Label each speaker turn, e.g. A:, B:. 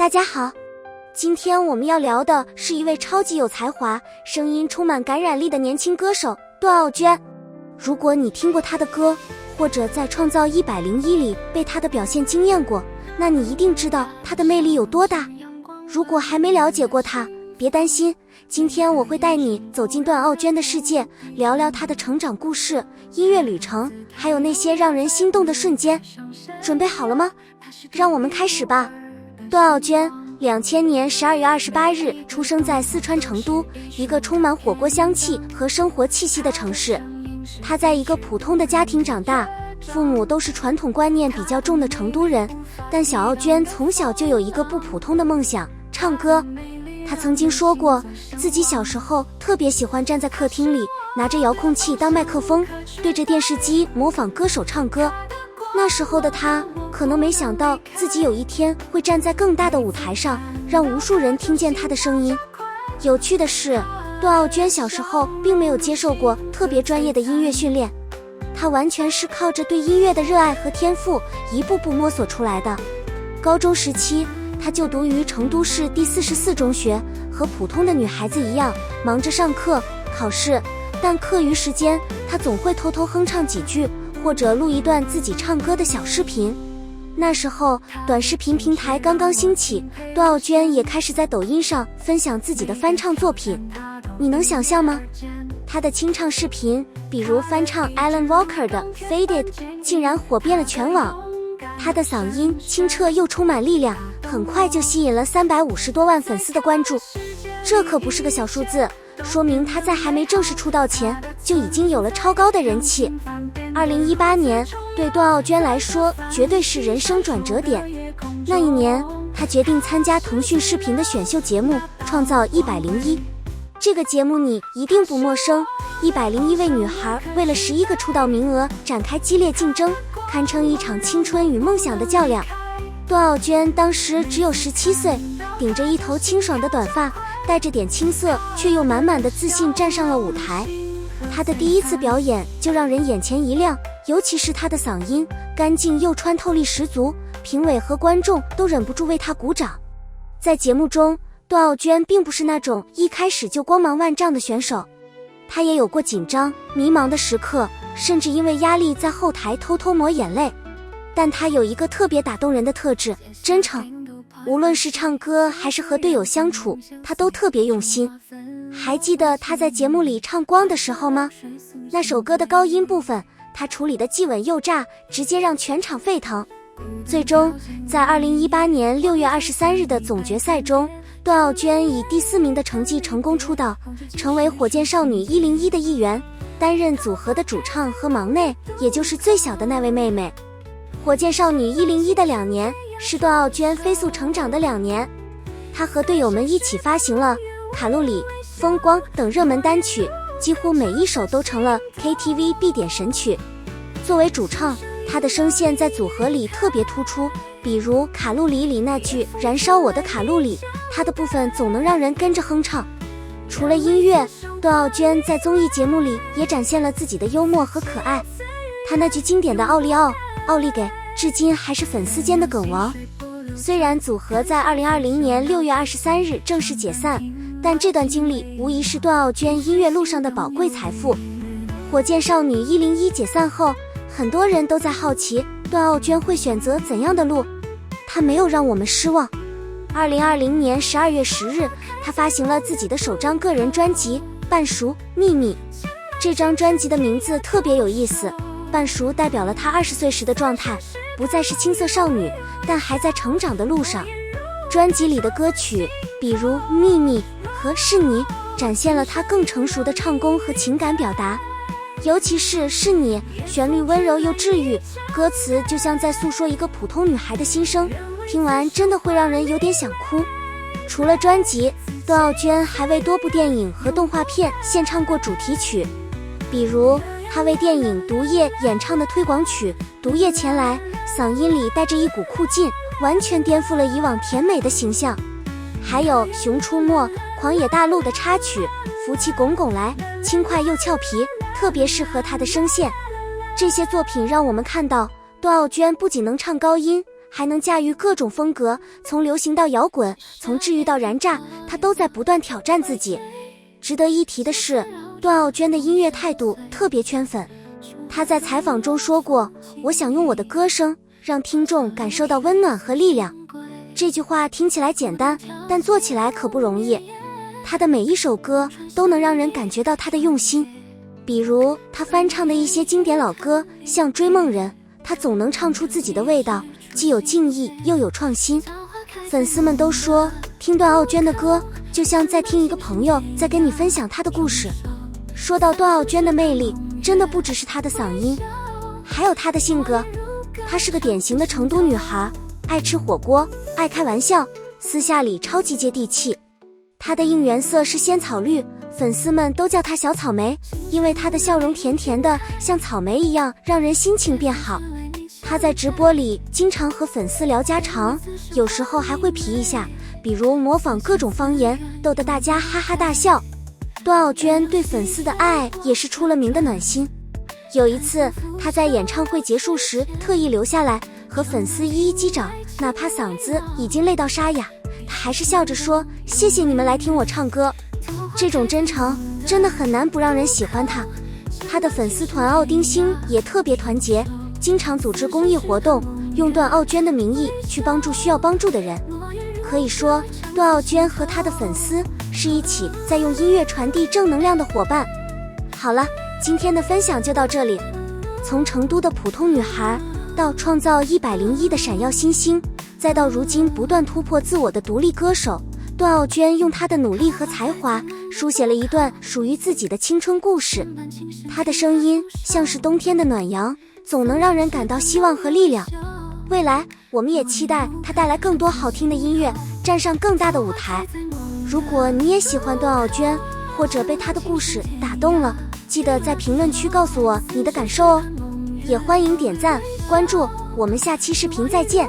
A: 大家好，今天我们要聊的是一位超级有才华、声音充满感染力的年轻歌手段奥娟。如果你听过她的歌，或者在《创造101》里被她的表现惊艳过，那你一定知道她的魅力有多大。如果还没了解过她，别担心，今天我会带你走进段奥娟的世界，聊聊她的成长故事、音乐旅程，还有那些让人心动的瞬间。准备好了吗？让我们开始吧。段奥娟2000年12月28日出生在四川成都，一个充满火锅香气和生活气息的城市。她在一个普通的家庭长大，父母都是传统观念比较重的成都人，但小奥娟从小就有一个不普通的梦想，唱歌。她曾经说过，自己小时候特别喜欢站在客厅里，拿着遥控器当麦克风，对着电视机模仿歌手唱歌。那时候的她可能没想到自己有一天会站在更大的舞台上，让无数人听见她的声音。有趣的是，段奥娟小时候并没有接受过特别专业的音乐训练，她完全是靠着对音乐的热爱和天赋一步步摸索出来的。高中时期，她就读于成都市第44中学，和普通的女孩子一样，忙着上课、考试，但课余时间她总会偷偷哼唱几句，或者录一段自己唱歌的小视频。那时候短视频平台刚刚兴起，段奥娟也开始在抖音上分享自己的翻唱作品。你能想象吗？她的清唱视频，比如翻唱 Alan Walker 的 Faded， 竟然火遍了全网。她的嗓音清澈又充满力量，很快就吸引了350多万粉丝的关注。这可不是个小数字，说明她在还没正式出道前就已经有了超高的人气。2018年对段奥娟来说绝对是人生转折点。那一年，她决定参加腾讯视频的选秀节目《创造101》。这个节目你一定不陌生，101位女孩为了11个出道名额展开激烈竞争，堪称一场青春与梦想的较量。段奥娟当时只有17岁，顶着一头清爽的短发，带着点青涩却又满满的自信站上了舞台。她的第一次表演就让人眼前一亮，尤其是她的嗓音干净又穿透力十足，评委和观众都忍不住为她鼓掌。在节目中，段奥娟并不是那种一开始就光芒万丈的选手，她也有过紧张、迷茫的时刻，甚至因为压力在后台偷偷抹眼泪。但她有一个特别打动人的特质，真诚。无论是唱歌还是和队友相处，她都特别用心。还记得她在节目里唱《光》的时候吗？那首歌的高音部分，她处理的既稳又炸，直接让全场沸腾。最终，在2018年6月23日的总决赛中，段奥娟以第4名的成绩成功出道，成为火箭少女101的一员，担任组合的主唱和忙内，也就是最小的那位妹妹。火箭少女101的2年是段奥娟飞速成长的2年，她和队友们一起发行了《卡路里》、《风光》等热门单曲，几乎每一首都成了 KTV 必点神曲。作为主唱，她的声线在组合里特别突出，比如《卡路里》里那句“燃烧我的卡路里”，她的部分总能让人跟着哼唱。除了音乐，段奥娟在综艺节目里也展现了自己的幽默和可爱。她那句经典的奥利奥，奥利给，至今还是粉丝间的梗王。虽然组合在2020年6月23日正式解散，但这段经历无疑是段奥娟音乐路上的宝贵财富。火箭少女101解散后，很多人都在好奇段奥娟会选择怎样的路。她没有让我们失望。2020年12月10日，她发行了自己的首张个人专辑《半熟秘密》。这张专辑的名字特别有意思，半熟代表了她20岁时的状态，不再是青涩少女，但还在成长的路上。专辑里的歌曲，比如《秘密》和《是你》，展现了她更成熟的唱功和情感表达。尤其是《是你》，旋律温柔又治愈，歌词就像在诉说一个普通女孩的心声，听完真的会让人有点想哭。除了专辑，段奥娟还为多部电影和动画片献唱过主题曲，比如她为电影《毒液》演唱的推广曲《毒液前来》，嗓音里带着一股酷劲，完全颠覆了以往甜美的形象。还有《熊出没》、《狂野大陆》的插曲《福气拱拱来》，轻快又俏皮，特别适合她的声线。这些作品让我们看到，段奥娟不仅能唱高音，还能驾驭各种风格，从流行到摇滚，从治愈到燃炸，她都在不断挑战自己。值得一提的是，段奥娟的音乐态度特别圈粉。她在采访中说过：“我想用我的歌声让听众感受到温暖和力量。”这句话听起来简单，但做起来可不容易。她的每一首歌都能让人感觉到她的用心。比如她翻唱的一些经典老歌，像《追梦人》，她总能唱出自己的味道，既有敬意又有创新。粉丝们都说，听段奥娟的歌就像在听一个朋友在跟你分享他的故事。说到段奥娟的魅力，真的不只是她的嗓音，还有她的性格。她是个典型的成都女孩，爱吃火锅，爱开玩笑，私下里超级接地气。她的应援色是仙草绿，粉丝们都叫她小草莓，因为她的笑容甜甜的，像草莓一样，让人心情变好。她在直播里经常和粉丝聊家常，有时候还会皮一下，比如模仿各种方言，逗得大家哈哈大笑。段奥娟对粉丝的爱也是出了名的暖心。有一次，她在演唱会结束时特意留下来和粉丝一一击掌，哪怕嗓子已经累到沙哑，她还是笑着说：“谢谢你们来听我唱歌。”这种真诚真的很难不让人喜欢她。她的粉丝团奥丁星也特别团结，经常组织公益活动，用段奥娟的名义去帮助需要帮助的人。可以说，段奥娟和她的粉丝是一起在用音乐传递正能量的伙伴。好了，今天的分享就到这里。从成都的普通女孩到创造101的闪耀新星，再到如今不断突破自我的独立歌手，段奥娟用她的努力和才华书写了一段属于自己的青春故事。她的声音像是冬天的暖阳，总能让人感到希望和力量。未来我们也期待她带来更多好听的音乐，站上更大的舞台。如果你也喜欢段奥娟，或者被她的故事打动了，记得在评论区告诉我你的感受哦。也欢迎点赞关注，我们下期视频再见。